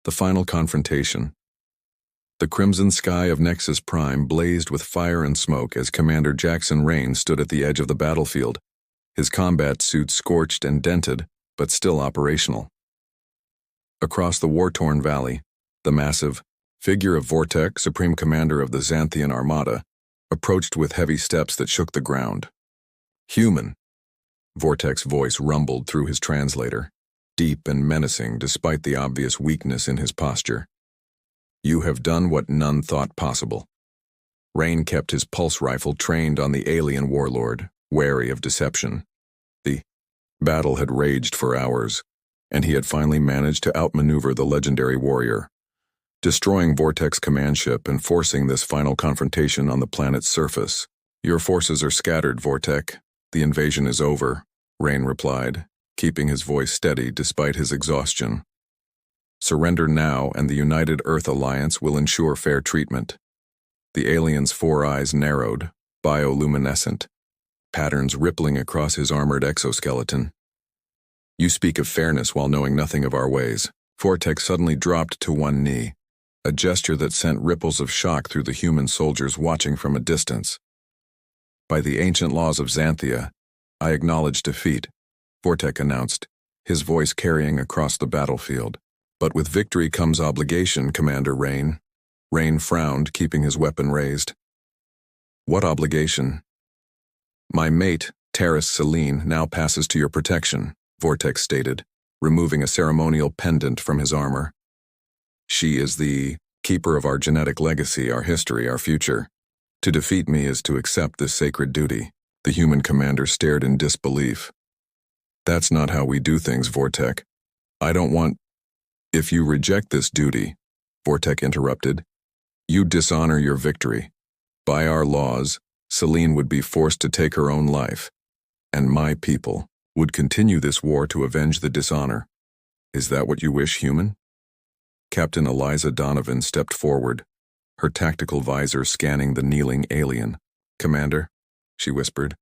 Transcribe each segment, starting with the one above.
The final confrontation. The crimson sky of Nexus Prime blazed with fire and smoke as Commander Jackson Rain stood at the edge of the battlefield, his combat suit scorched and dented, but still operational. Across the war-torn valley, the massive figure of Vortex, Supreme Commander of the Xanthian Armada, approached with heavy steps that shook the ground. "Human," Vortex's voice rumbled through his translator, deep and menacing despite the obvious weakness in his posture. "You have done what none thought possible." Rain kept his pulse rifle trained on the alien warlord, wary of deception. The battle had raged for hours, and he had finally managed to outmaneuver the legendary warrior, destroying Vortex command ship and forcing this final confrontation on the planet's surface. "Your forces are scattered, Vortex. The invasion is over," Rain replied, keeping his voice steady despite his exhaustion. "Surrender now, and the United Earth Alliance will ensure fair treatment." The alien's four eyes narrowed, bioluminescent, patterns rippling across his armored exoskeleton. "You speak of fairness while knowing nothing of our ways." Vortex suddenly dropped to one knee, a gesture that sent ripples of shock through the human soldiers watching from a distance. "By the ancient laws of Xanthia, I acknowledge defeat," Vortex announced, his voice carrying across the battlefield. "But with victory comes obligation, Commander Rain." Rain frowned, keeping his weapon raised. "What obligation?" "My mate, Terrace Selene, now passes to your protection," Vortex stated, removing a ceremonial pendant from his armor. "She is the keeper of our genetic legacy, our history, our future. To defeat me is to accept this sacred duty." The human commander stared in disbelief. "That's not how we do things, Vortex. I don't want—" "If you reject this duty," Vortex interrupted, "you dishonor your victory. By our laws, Selene would be forced to take her own life, and my people would continue this war to avenge the dishonor. Is that what you wish, human?" Captain Eliza Donovan stepped forward, her tactical visor scanning the kneeling alien. "Commander," she whispered,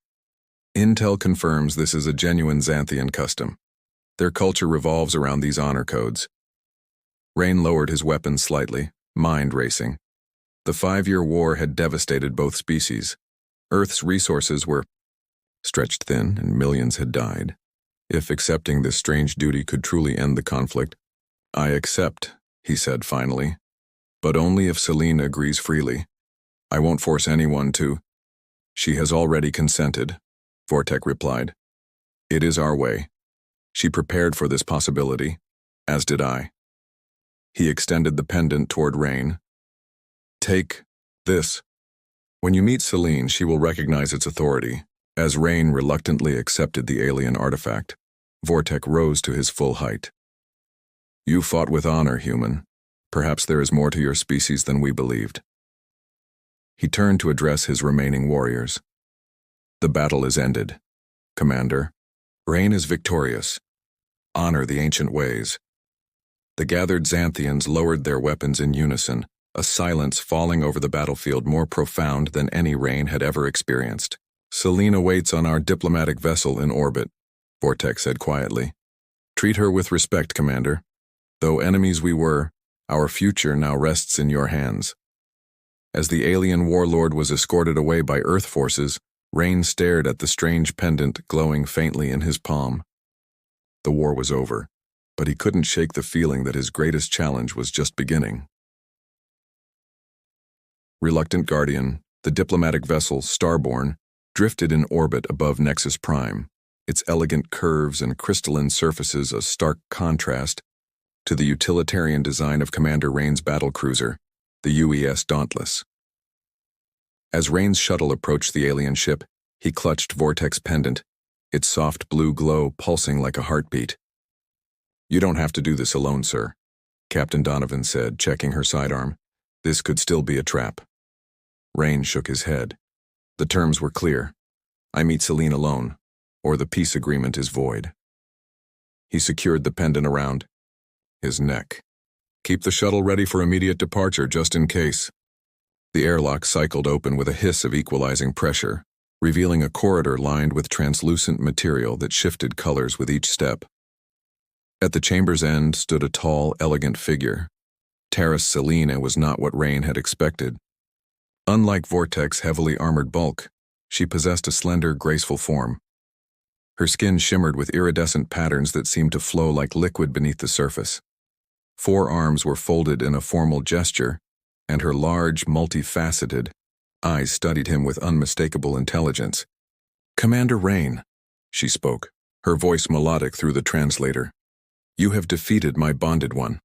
"Intel confirms this is a genuine Xanthian custom. Their culture revolves around these honor codes." Rain lowered his weapon slightly, mind racing. The 5-year war had devastated both species. Earth's resources were stretched thin, and millions had died. If accepting this strange duty could truly end the conflict, "I accept," he said finally, "but only if Selene agrees freely. I won't force anyone to." "She has already consented," Vortex replied. "It is our way. She prepared for this possibility, as did I." He extended the pendant toward Rain. "Take this. When you meet Selene, she will recognize its authority." As Rain reluctantly accepted the alien artifact, Vortex rose to his full height. "You fought with honor, human. Perhaps there is more to your species than we believed." He turned to address his remaining warriors. "The battle is ended, Commander. Rain is victorious. Honor the ancient ways." The gathered Xanthians lowered their weapons in unison, a silence falling over the battlefield more profound than any Rain had ever experienced. "Selene awaits on our diplomatic vessel in orbit," Vortex said quietly. "Treat her with respect, Commander. Though enemies we were, our future now rests in your hands." As the alien warlord was escorted away by Earth forces, Rain stared at the strange pendant glowing faintly in his palm. The war was over, but he couldn't shake the feeling that his greatest challenge was just beginning. Reluctant Guardian, the diplomatic vessel Starborn, drifted in orbit above Nexus Prime, its elegant curves and crystalline surfaces a stark contrast to the utilitarian design of Commander Rain's battlecruiser, the UES Dauntless. As Rain's shuttle approached the alien ship, he clutched Vortex pendant, its soft blue glow pulsing like a heartbeat. "You don't have to do this alone, sir," Captain Donovan said, checking her sidearm. "This could still be a trap." Rain shook his head. "The terms were clear. I meet Selene alone, or the peace agreement is void." He secured the pendant around his neck. "Keep the shuttle ready for immediate departure just in case." The airlock cycled open with a hiss of equalizing pressure, revealing a corridor lined with translucent material that shifted colors with each step. At the chamber's end stood a tall, elegant figure. Terrace Selena was not what Rain had expected. Unlike Vortex's heavily armored bulk, she possessed a slender, graceful form. Her skin shimmered with iridescent patterns that seemed to flow like liquid beneath the surface. 4 arms were folded in a formal gesture, and her large, multifaceted eyes studied him with unmistakable intelligence. "Commander Rain," she spoke, her voice melodic through the translator. "You have defeated my bonded one."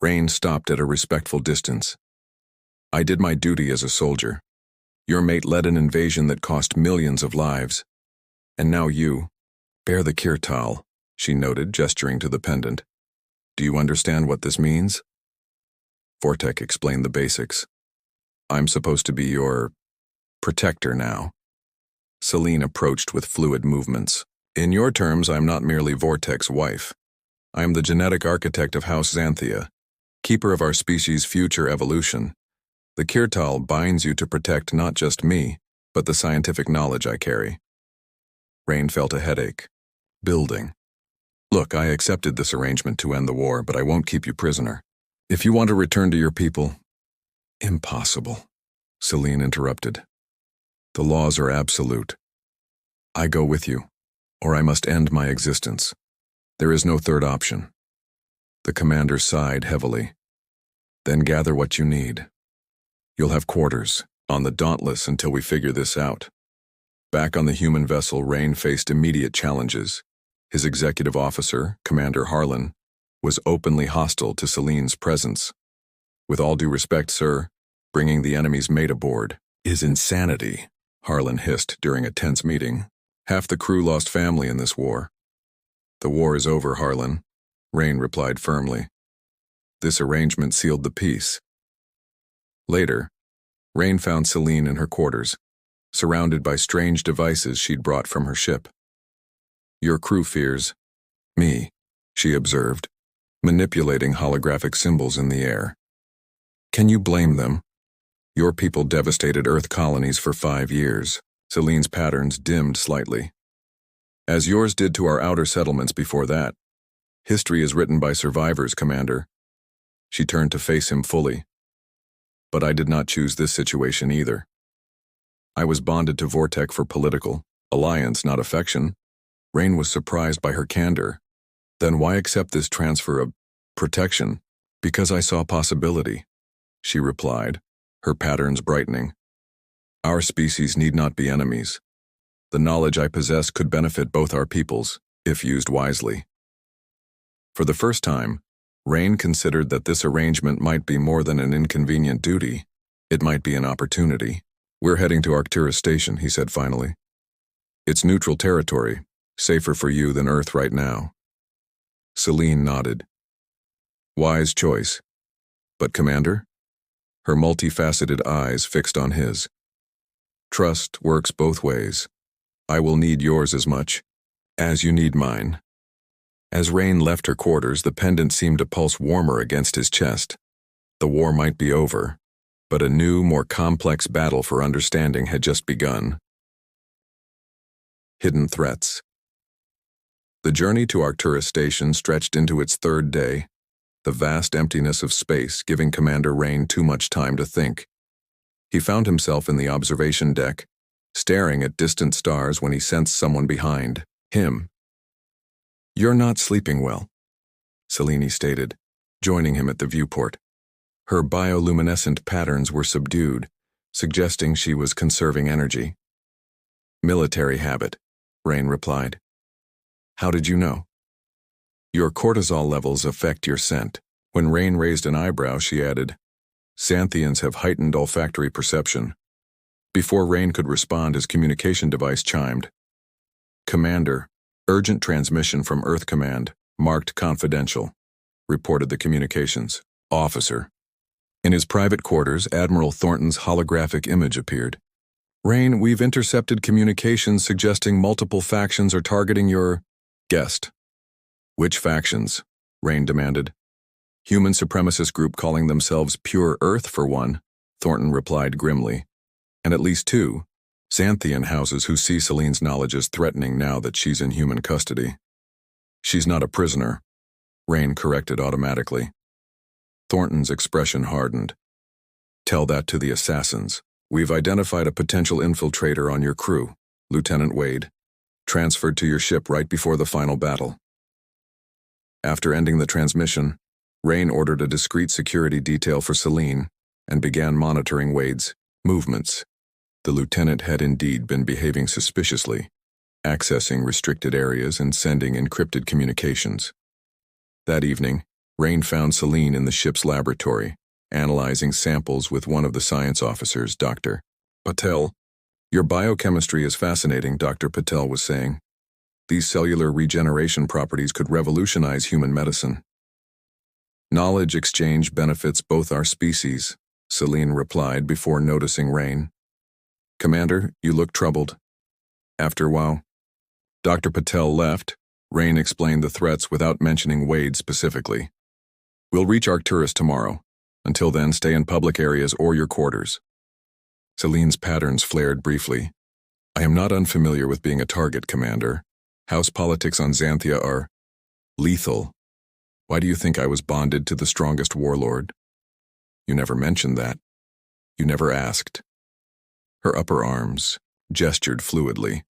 Rain stopped at a respectful distance. "I did my duty as a soldier. Your mate led an invasion that cost millions of lives. And now you bear the kirtal," she noted, gesturing to the pendant. "Do you understand what this means?" Vortex explained the basics. "I'm supposed to be your protector now." Celine approached with fluid movements. "In your terms, I'm not merely Vortex's wife. I am the genetic architect of House Xanthia, keeper of our species' future evolution. The kirtal binds you to protect not just me, but the scientific knowledge I carry." Rain felt a headache. Building. "Look, I accepted this arrangement to end the war, but I won't keep you prisoner. If you want to return to your people—" "Impossible," Celine interrupted. "The laws are absolute. I go with you, or I must end my existence. There is no third option." The commander sighed heavily. "Then gather what you need. You'll have quarters on the Dauntless until we figure this out." Back on the human vessel, Rain faced immediate challenges. His executive officer, Commander Harlan, was openly hostile to Celine's presence. "With all due respect, sir, bringing the enemy's mate aboard is insanity," Harlan hissed during a tense meeting. "Half the crew lost family in this war." "The war is over, Harlan," Rain replied firmly. "This arrangement sealed the peace." Later, Rain found Celine in her quarters, surrounded by strange devices she'd brought from her ship. "Your crew fears me," she observed, manipulating holographic symbols in the air. "Can you blame them? Your people devastated Earth colonies for 5 years." Celine's patterns dimmed slightly. "As yours did to our outer settlements before that. History is written by survivors, Commander." She turned to face him fully. "But I did not choose this situation either. I was bonded to Vortex for political alliance, not affection." Rain was surprised by her candor. "Then why accept this transfer of protection?" "Because I saw possibility," she replied, her patterns brightening. "Our species need not be enemies. The knowledge I possess could benefit both our peoples, if used wisely." For the first time, Rain considered that this arrangement might be more than an inconvenient duty. It might be an opportunity. "We're heading to Arcturus Station," he said finally. "It's neutral territory, safer for you than Earth right now." Celine nodded. "Wise choice. But Commander?" Her multifaceted eyes fixed on his. "Trust works both ways. I will need yours as much as you need mine." As Rain left her quarters, the pendant seemed to pulse warmer against his chest. The war might be over, but a new, more complex battle for understanding had just begun. Hidden threats. The journey to Arcturus Station stretched into its 3rd day, the vast emptiness of space giving Commander Rain too much time to think. He found himself in the observation deck, staring at distant stars when he sensed someone behind him. "You're not sleeping well," Selene stated, joining him at the viewport. Her bioluminescent patterns were subdued, suggesting she was conserving energy. "Military habit," Rain replied. "How did you know?" "Your cortisol levels affect your scent." When Rain raised an eyebrow, she added, "Xanthians have heightened olfactory perception." Before Rain could respond, his communication device chimed. "Commander, urgent transmission from Earth Command, marked confidential," reported the communications officer. In his private quarters, Admiral Thornton's holographic image appeared. "Rain, we've intercepted communications suggesting multiple factions are targeting your guest." "Which factions?" Rain demanded. "Human supremacist group calling themselves Pure Earth for one," Thornton replied grimly. "And at least 2 Xanthian houses who see Celine's knowledge as threatening now that she's in human custody." "She's not a prisoner," Rain corrected automatically. Thornton's expression hardened. Tell that to the assassins. We've identified a potential infiltrator on your crew, Lieutenant Wade, transferred to your ship right before the final battle. After ending the transmission, Rain ordered a discreet security detail for Celine and began monitoring Wade's movements. The lieutenant had indeed been behaving suspiciously, accessing restricted areas and sending encrypted communications. That evening, Rain found Celine in the ship's laboratory, analyzing samples with one of the science officers, Dr. Patel. Your biochemistry is fascinating, Dr. Patel was saying. These cellular regeneration properties could revolutionize human medicine. Knowledge exchange benefits both our species, Celine replied before noticing Rain. Commander, you look troubled. After a while, Dr. Patel left. Rain explained the threats without mentioning Wade specifically. We'll reach Arcturus tomorrow. Until then, stay in public areas or your quarters. Celine's patterns flared briefly. I am not unfamiliar with being a target, Commander. House politics on Xanthia are lethal. Why do you think I was bonded to the strongest warlord? You never mentioned that. You never asked. Her upper arms gestured fluidly.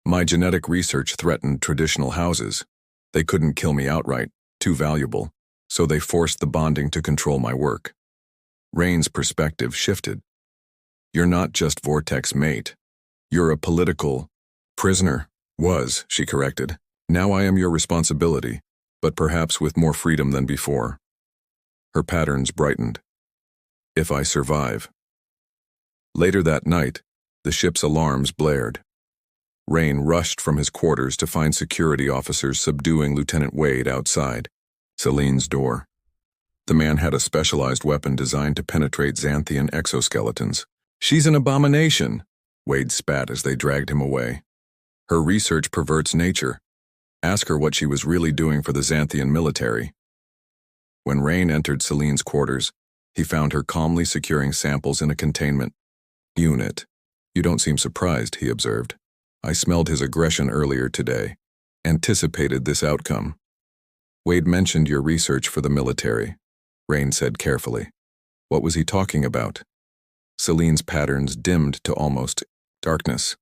My genetic research threatened traditional houses. They couldn't kill me outright, too valuable, so they forced the bonding to control my work. Rain's perspective shifted. You're not just Vortex mate. You're a political prisoner. Was, she corrected. Now I am your responsibility, but perhaps with more freedom than before. Her patterns brightened. If I survive. Later that night, the ship's alarms blared. Rain rushed from his quarters to find security officers subduing Lieutenant Wade outside Celine's door. The man had a specialized weapon designed to penetrate Xanthian exoskeletons. She's an abomination, Wade spat as they dragged him away. Her research perverts nature. Ask her what she was really doing for the Xanthian military. When Rain entered Celine's quarters, he found her calmly securing samples in a containment unit. You don't seem surprised, he observed. I smelled his aggression earlier today. Anticipated this outcome. Wade mentioned your research for the military, Rain said carefully. What was he talking about? Celine's patterns dimmed to almost darkness.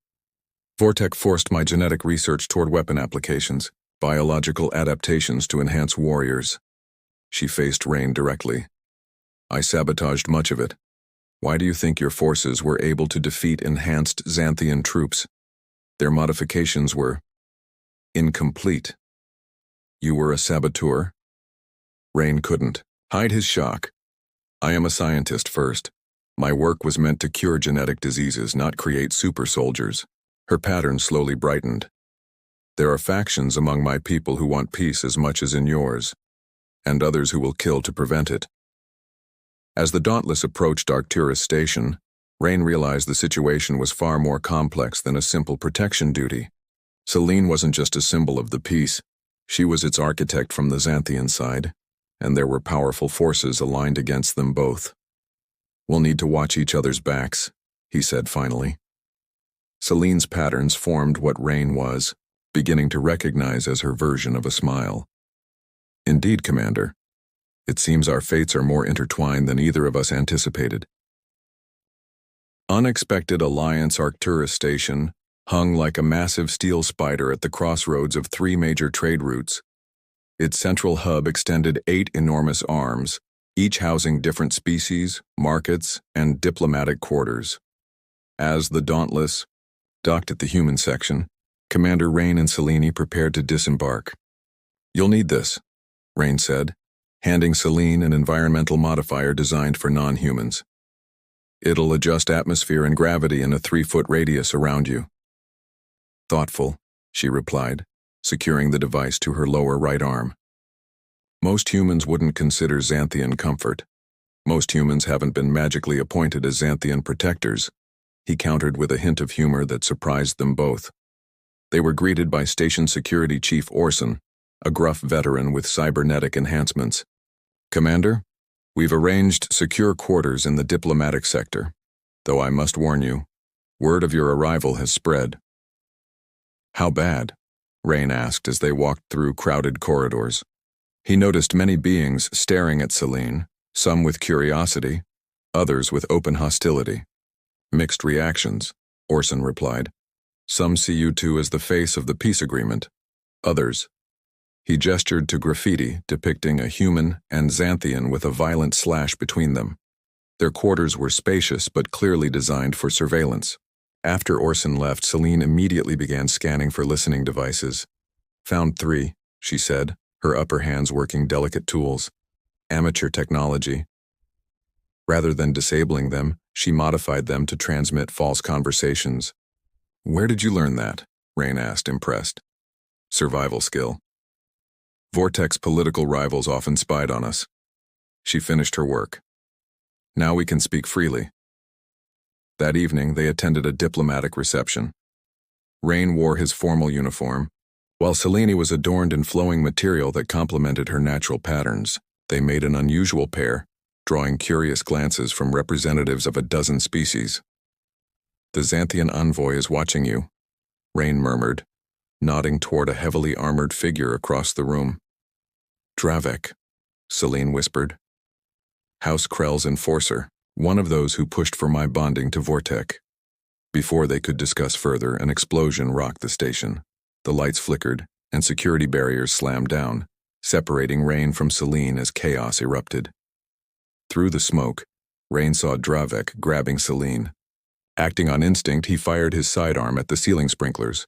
Vortex forced my genetic research toward weapon applications, biological adaptations to enhance warriors. She faced Rain directly. I sabotaged much of it. Why do you think your forces were able to defeat enhanced Xanthian troops? Their modifications were incomplete. You were a saboteur? Rain couldn't hide his shock. I am a scientist first. My work was meant to cure genetic diseases, not create super soldiers. Her pattern slowly brightened. There are factions among my people who want peace as much as in yours, and others who will kill to prevent it. As the Dauntless approached Arcturus Station, Rain realized the situation was far more complex than a simple protection duty. Celine wasn't just a symbol of the peace, she was its architect from the Xanthian side, and there were powerful forces aligned against them both. We'll need to watch each other's backs, he said finally. Celine's patterns formed what Rain was, beginning to recognize as her version of a smile. Indeed, Commander. It seems our fates are more intertwined than either of us anticipated. Unexpected Alliance Arcturus Station hung like a massive steel spider at the crossroads of three major trade routes. Its central hub extended 8 enormous arms, each housing different species, markets, and diplomatic quarters. As the Dauntless docked at the human section, Commander Rain and Celine prepared to disembark. You'll need this, Rain said, handing Celine an environmental modifier designed for non-humans. It'll adjust atmosphere and gravity in a 3-foot radius around you. Thoughtful, she replied, securing the device to her lower right arm. Most humans wouldn't consider Xanthian comfort. Most humans haven't been magically appointed as Xanthian protectors, he countered with a hint of humor that surprised them both. They were greeted by Station Security Chief Orson, a gruff veteran with cybernetic enhancements. Commander, we've arranged secure quarters in the diplomatic sector, though I must warn you, word of your arrival has spread. How bad? Rain asked as they walked through crowded corridors. He noticed many beings staring at Celine, some with curiosity, others with open hostility. Mixed reactions, Orson replied. Some see you two as the face of the peace agreement. Others. He gestured to graffiti depicting a human and Xanthian with a violent slash between them. Their quarters were spacious but clearly designed for surveillance. After Orson left, Celine immediately began scanning for listening devices. Found 3, she said, her upper hands working delicate tools. Amateur technology. Rather than disabling them, she modified them to transmit false conversations. Where did you learn that? Rain asked, impressed. Survival skill. Vortex political rivals often spied on us. She finished her work. Now we can speak freely. That evening, they attended a diplomatic reception. Rain wore his formal uniform, while Celine was adorned in flowing material that complemented her natural patterns. They made an unusual pair, drawing curious glances from representatives of a dozen species. The Xanthian envoy is watching you, Rain murmured, nodding toward a heavily armored figure across the room. Dravek, Celine whispered. House Krell's enforcer, one of those who pushed for my bonding to Vortek. Before they could discuss further, an explosion rocked the station. The lights flickered, and security barriers slammed down, separating Rain from Celine as chaos erupted. Through the smoke, Rain saw Dravek grabbing Celine. Acting on instinct, he fired his sidearm at the ceiling sprinklers.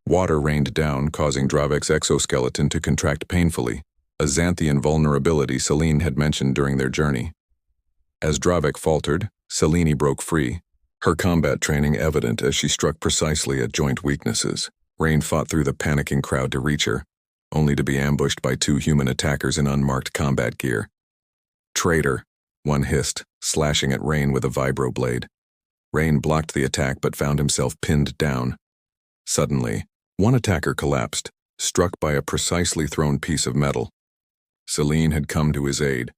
Water rained down, causing Dravek's exoskeleton to contract painfully, a Xanthian vulnerability Celine had mentioned during their journey. As Dravek faltered, Celine broke free, her combat training evident as she struck precisely at joint weaknesses. Rain fought through the panicking crowd to reach her, only to be ambushed by 2 human attackers in unmarked combat gear. Traitor, one hissed, slashing at Rain with a vibro blade. Rain blocked the attack but found himself pinned down. Suddenly, one attacker collapsed, struck by a precisely thrown piece of metal. Celine had come to his aid.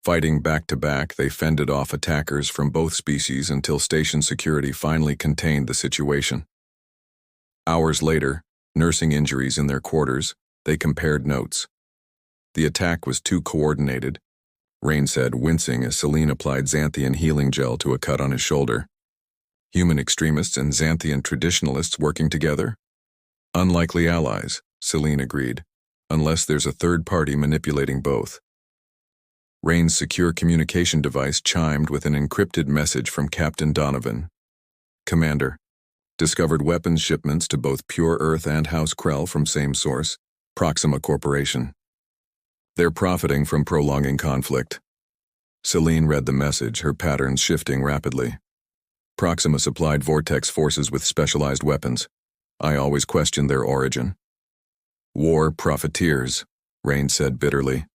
Fighting back-to-back, they fended off attackers from both species until station security finally contained the situation. Hours later, nursing injuries in their quarters, they compared notes. The attack was too coordinated, Rain said, wincing as Celine applied Xanthian healing gel to a cut on his shoulder. Human extremists and Xanthian traditionalists working together? Unlikely allies, Celine agreed, unless there's a third party manipulating both. Rain's secure communication device chimed with an encrypted message from Captain Donovan. Commander, discovered weapons shipments to both Pure Earth and House Krell from same source, Proxima Corporation. They're profiting from prolonging conflict. Celine read the message, her patterns shifting rapidly. Proxima supplied Vortex forces with specialized weapons. I always questioned their origin. War profiteers, Rain said bitterly.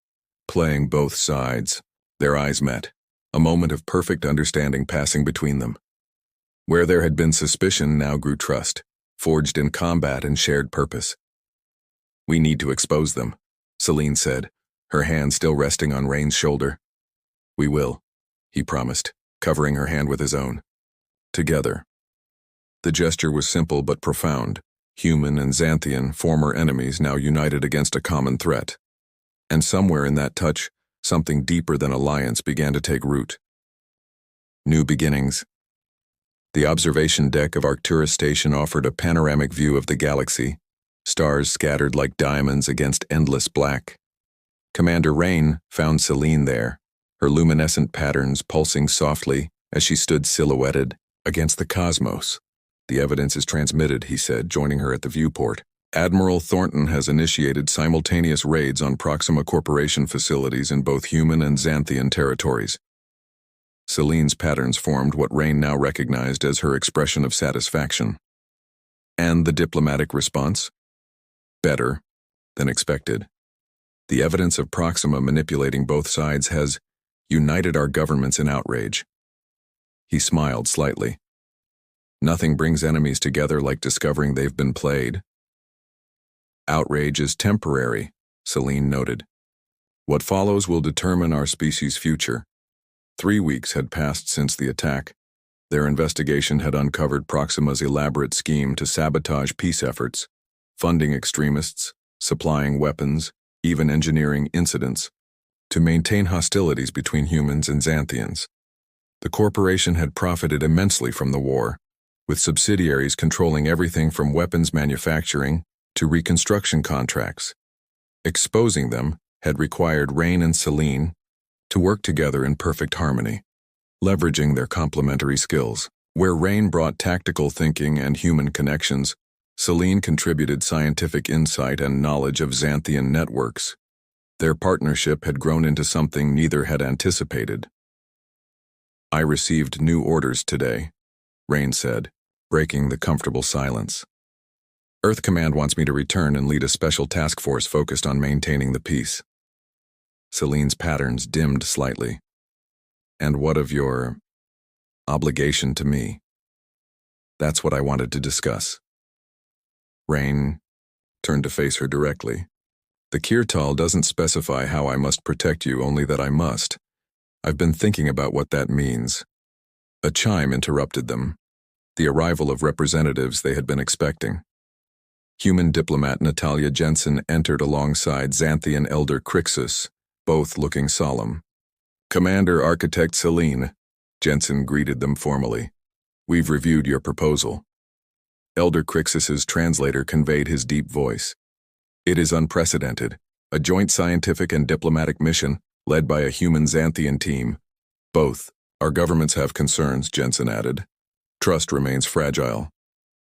Playing both sides. Their eyes met, a moment of perfect understanding passing between them. Where there had been suspicion now grew trust, forged in combat and shared purpose. We need to expose them, Celine said, her hand still resting on Rain's shoulder. We will, he promised, covering her hand with his own. Together. The gesture was simple but profound. Human and Xanthian, former enemies, now united against a common threat. And somewhere in that touch, something deeper than alliance began to take root. New beginnings. The observation deck of Arcturus Station offered a panoramic view of the galaxy, stars scattered like diamonds against endless black. Commander Rain found Celine there, her luminescent patterns pulsing softly as she stood silhouetted against the cosmos. The evidence is transmitted, he said, joining her at the viewport. Admiral Thornton has initiated simultaneous raids on Proxima Corporation facilities in both human and Xanthian territories. Celine's patterns formed what Rain now recognized as her expression of satisfaction. And the diplomatic response? Better than expected. The evidence of Proxima manipulating both sides has united our governments in outrage. He smiled slightly. Nothing brings enemies together like discovering they've been played. Outrage is temporary, Celine noted. What follows will determine our species' future. 3 weeks had passed since the attack. Their investigation had uncovered Proxima's elaborate scheme to sabotage peace efforts, funding extremists, supplying weapons, even engineering incidents, to maintain hostilities between humans and Xanthians. The corporation had profited immensely from the war, with subsidiaries controlling everything from weapons manufacturing to reconstruction contracts. Exposing them had required Rain and Celine to work together in perfect harmony, leveraging their complementary skills. Where Rain brought tactical thinking and human connections, Celine contributed scientific insight and knowledge of Xanthian networks. Their partnership had grown into something neither had anticipated. "I received new orders today," Rain said, breaking the comfortable silence. "Earth Command wants me to return and lead a special task force focused on maintaining the peace." Celine's patterns dimmed slightly. "And what of your obligation to me?" "That's what I wanted to discuss." Rain turned to face her directly. "The Kirtal doesn't specify how I must protect you, only that I must. I've been thinking about what that means." A chime interrupted them, the arrival of representatives they had been expecting. Human diplomat Natalia Jensen entered alongside Xanthian Elder Crixus, both looking solemn. "Commander Architect Celine," Jensen greeted them formally. "We've reviewed your proposal." Elder Crixus's translator conveyed his deep voice. "It is unprecedented, a joint scientific and diplomatic mission led by a human Xanthian team. Both our governments have concerns," Jensen added. "Trust remains fragile."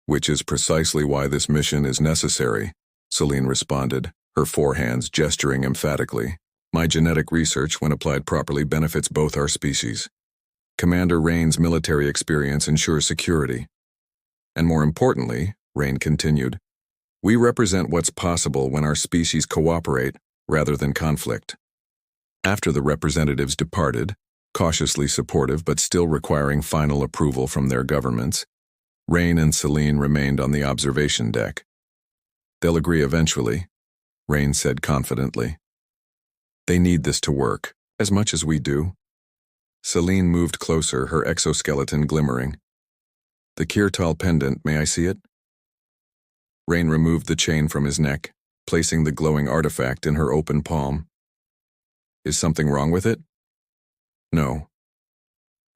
"Which is precisely why this mission is necessary," Celine responded, her forehands gesturing emphatically. "My genetic research, when applied properly, benefits both our species. Commander Rain's military experience ensures security. And more importantly," Rain continued, "we represent what's possible when our species cooperate rather than conflict." After the representatives departed, cautiously supportive but still requiring final approval from their governments, Rain and Celine remained on the observation deck. "They'll agree eventually," Rain said confidently. "They need this to work, as much as we do." Celine moved closer, her exoskeleton glimmering. "The Kirtal pendant, may I see it?" Rain removed the chain from his neck, placing the glowing artifact in her open palm. "Is something wrong with it?" "No."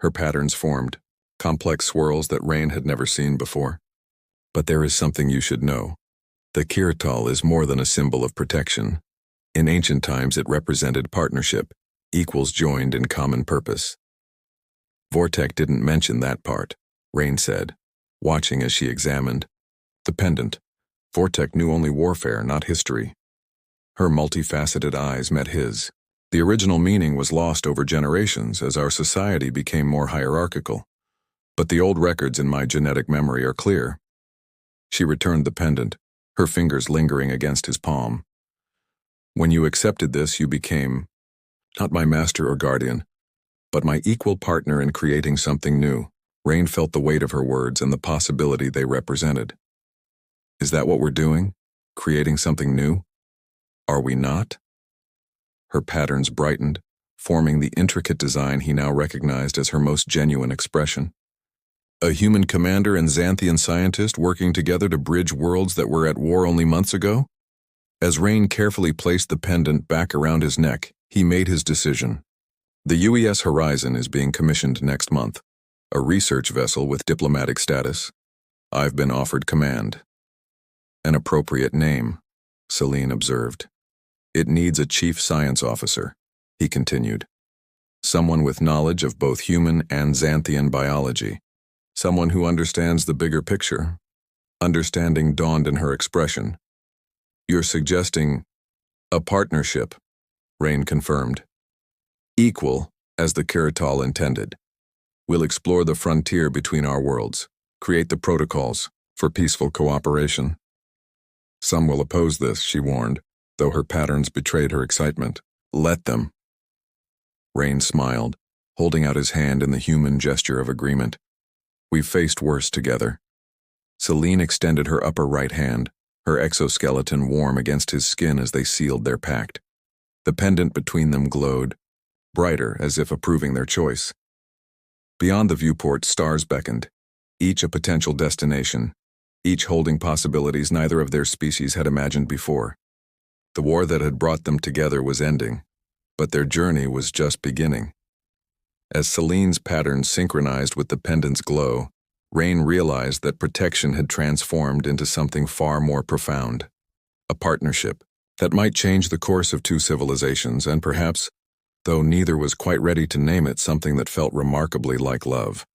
Her patterns formed, complex swirls that Rain had never seen before. "But there is something you should know. The Kirtal is more than a symbol of protection. In ancient times it represented partnership, equals joined in common purpose." "Vortek didn't mention that part," Rain said, watching as she examined the pendant. Vortek knew only warfare, not history. Her multifaceted eyes met his. "The original meaning was lost over generations as our society became more hierarchical. But the old records in my genetic memory are clear." She returned the pendant, her fingers lingering against his palm. "When you accepted this, you became not my master or guardian, but my equal partner in creating something new." Rain felt the weight of her words and the possibility they represented. "Is that what we're doing? Creating something new? Are we not?" Her patterns brightened, forming the intricate design he now recognized as her most genuine expression. "A human commander and Xanthian scientist working together to bridge worlds that were at war only months ago?" As Rain carefully placed the pendant back around his neck, he made his decision. "The UES Horizon is being commissioned next month, a research vessel with diplomatic status. I've been offered command." "An appropriate name," Celine observed. "It needs a chief science officer," he continued. "Someone with knowledge of both human and Xanthian biology. Someone who understands the bigger picture." Understanding dawned in her expression. "You're suggesting a partnership," Rain confirmed. "Equal, as the Kirtal intended. We'll explore the frontier between our worlds, create the protocols for peaceful cooperation." "Some will oppose this," she warned, though her patterns betrayed her excitement. "Let them." Rain smiled, holding out his hand in the human gesture of agreement. "We've faced worse together." Celine extended her upper right hand, her exoskeleton warm against his skin as they sealed their pact. The pendant between them glowed, brighter as if approving their choice. Beyond the viewport, stars beckoned, each a potential destination, each holding possibilities neither of their species had imagined before. The war that had brought them together was ending, but their journey was just beginning. As Celine's pattern synchronized with the pendant's glow, Rain realized that protection had transformed into something far more profound. A partnership that might change the course of two civilizations and perhaps, though neither was quite ready to name it, something that felt remarkably like love.